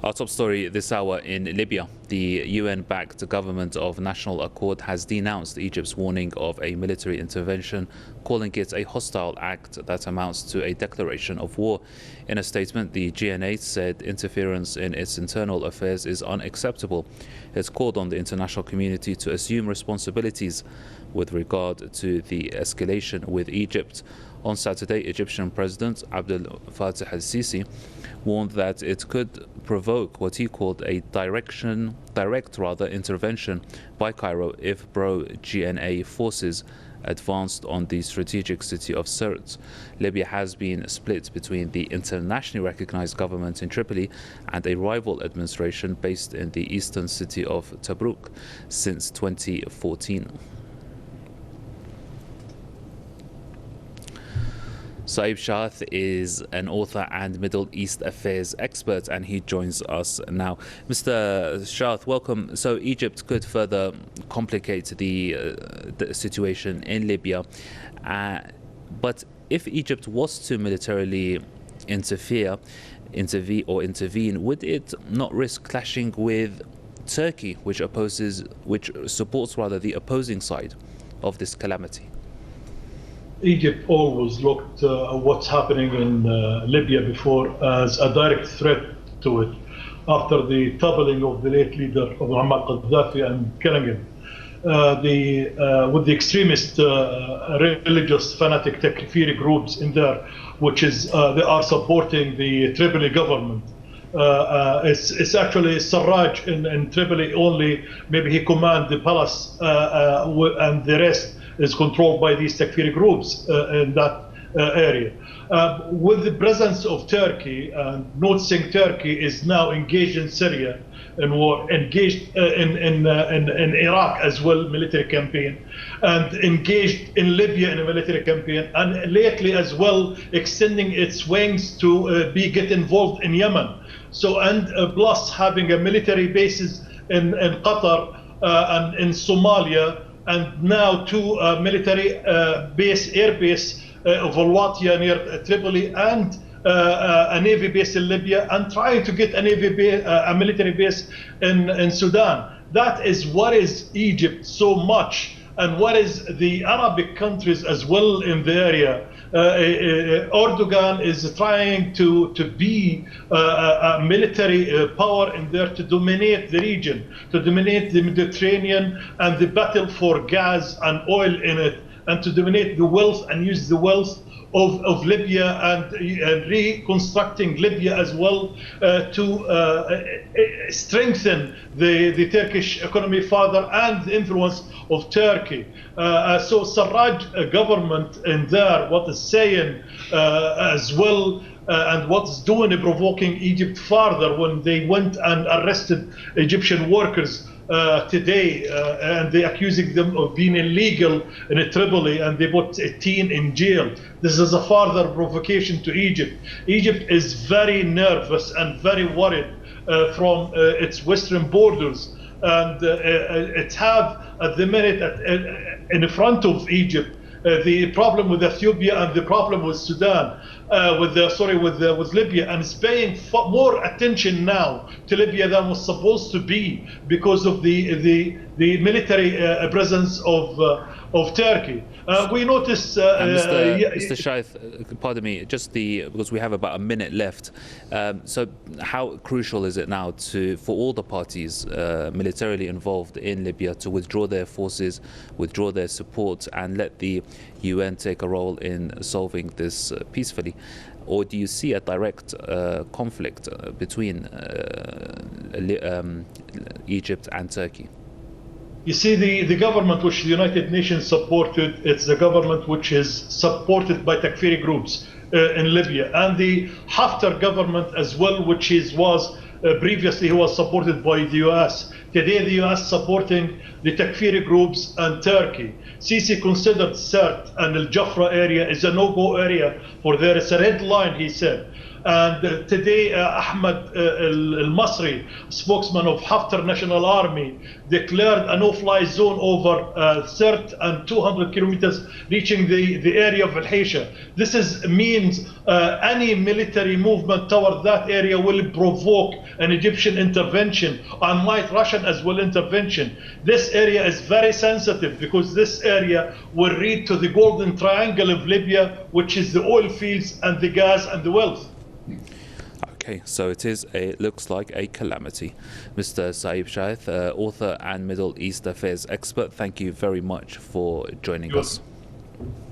Our top story this hour in Libya. The UN-backed government of national accord has denounced Egypt's warning of a military intervention, calling it a hostile act that amounts to a declaration of war. In a statement, the GNA said interference in its internal affairs is unacceptable. It's called on the international community to assume responsibilities with regard to the escalation with Egypt. On Saturday, Egyptian President Fattah al-Sisi warned that it could provoke what he called a direct intervention by Cairo if pro-GNA forces advanced on the strategic city of Sirte. Libya has been split between the internationally recognized government in Tripoli and a rival administration based in the eastern city of Tobruk since 2014. Sa'ib is an author and Middle East affairs expert, and he joins us now. Mr. Shaath, welcome. So Egypt could further complicate the situation in Libya, but if Egypt was to militarily intervene, would it not risk clashing with Turkey, which supports the opposing side of this calamity? Egypt always looked at what's happening in Libya before as a direct threat to it. After the toppling of the late leader of Muammar Gaddafi and killing him, with the extremist religious fanatic Takfiri groups in there, which is they are supporting the Tripoli government. It's actually Sarraj in Tripoli only. Maybe he commands the palace and the rest is controlled by these Takfiri groups in that area. With the presence of Turkey, noticing Turkey is now engaged in Syria in war, engaged in Iraq as well, military campaign, and engaged in Libya in a military campaign, and lately as well extending its wings to get involved in Yemen. So, and plus having a military bases in Qatar and in Somalia, and now two military air base of Al-Watiya near Tripoli, and a navy base in Libya, and trying to get a military base in Sudan. That is what is Egypt so much, and what is the Arabic countries as well in the area. Erdogan is trying to be a military power in there to dominate the region, to dominate the Mediterranean and the battle for gas and oil in it, and to dominate the wealth and use the wealth of Libya and reconstructing Libya as well to strengthen the Turkish economy further and the influence of Turkey. So Sarraj government in there, what is saying as well, and what's doing provoking Egypt further when they went and arrested Egyptian workers today, and they accusing them of being illegal in Tripoli, and they put 18 in jail. This is a further provocation to Egypt. Egypt is very nervous and very worried from its western borders, and it have at the minute in front of Egypt the problem with Ethiopia and the problem with Sudan, with Libya, and it's paying more attention now to Libya than was supposed to be because of the military presence of Turkey. We notice, Mr. Shaath, pardon me, because we have about a minute left. So, how crucial is it now for all the parties militarily involved in Libya to withdraw their forces, withdraw their support, and let the UN take a role in solving this peacefully? Or do you see a direct conflict between Egypt and Turkey? You see, the government which the United Nations supported, it's the government which is supported by Takfiri groups in Libya, and the Haftar government as well, which was previously he was supported by the US. Today the US supporting the Takfiri groups and Turkey. Sisi considered Sirte and Al-Jafra area is a no-go area for there. It's a red line, he said. And today, Ahmed al-Mesmari, spokesman of Haftar National Army, declared a no-fly zone over Sirte and 200 kilometers reaching the area of Al-Hishah. This means any military movement toward that area will provoke an Egyptian intervention and might Russian as well intervention. This area is very sensitive because this area will lead to the golden triangle of Libya, which is the oil fields and the gas and the wealth. Okay, so it looks like a calamity. Mr. Saib Shahith, author and Middle East affairs expert, thank you very much for joining us.